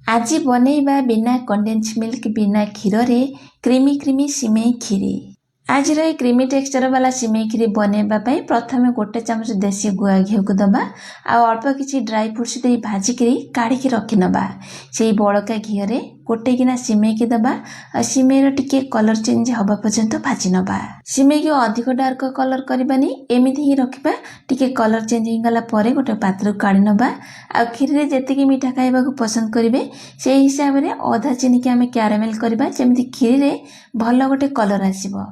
आज बनैबा बिना condense milk बिना क्षीर रे क्रीमी क्रीमी सिमेई खीरी। आज क्रीमी टेक्सचर वाला सिमेई खीरी बनैबा पई प्रथमे गोटे चमच देसी गुआ घिउ को दबा आ अल्प किछि ड्राई फ्रूट्स दे भाजिकी काढ़ी रखी नबा। से बड़का घी रे गोटे गिना सिमेई की दबा आ सिमेई टिके कलर चेंज हवा पर्यंत भाजी नबा। सिमेई को अधिक डार्क कलर करबानी एमिति ही रखिबा। टिके कलर चेंज हो गला परे गोटे पात्र काढ़ी नबा आ खीर रे जेतिकी मीठा खाइबा को पसंद करिवे से हिसाब रे आधा चीनी के हमें कैरामेल करबा जेमिति खीर रे भल गोटे कलर आसीबो।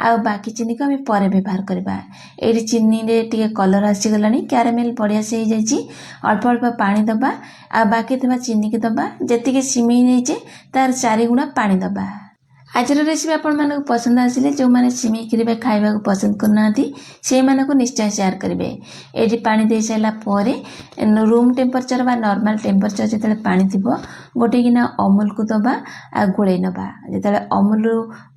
आ बाकी चीनी को हमें परे व्यवहार करबा। एडी चीनी रे टिके कलर आसी गलानी कैरामेल बढ़िया से हो जाइछि। अल्प अल्प पानी दबा आ बाकी थबा चीनी के दबा जेतिके सिमेई नेजे तार 4 गुणा पानी दबा। आज रेसिपी आपण मानक पसंद आसिले जो माने सिमेई खीर खाइबा को पसंद करनाथि से मानक निश्चय शेयर करिवे। एडी पानी दे साइला परे रूम टेम्परेचर बा नॉर्मल टेम्परेचर जेतले पानी थिबो गोटे गिना अमूल को दबा आ गोळे नबा। जेतले अमूल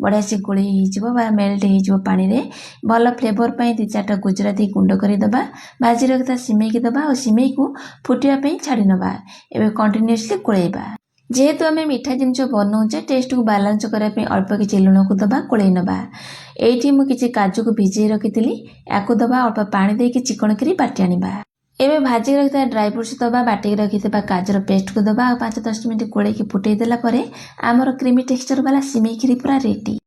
बढ़िया से गोळे हिजिबो बा मेल्ट हिजिबो पानी रे भल फ्लेवर पई 2-4 गुजराती गुंड करी दबा। भाजी रखता सिमेई की दबा और सिमेई को फुटिया पई छाडी नबा। एबे कंटीन्यूअसली गोळेबा। जेहेतु आम मीठा जिनस बनाऊे टेस्ट को बालांस करने अल्प किसी लुण को दबा कोड़े नबा। एठी मु किछि काजू को भिजे रखिथिली याकू दबा अल्प पानी देके चिकन करी बाटी आनिबा। एबे भाजी रखिता ड्राई फ्रूट्स दबा बाटी रखिथिबा काजूर पेस्ट को दबा 5-10 मिनिट कोड़े की फुटै देला परे आमर क्रीमी टेक्सचर वाला सिमेई खीरी पूरा रेडी।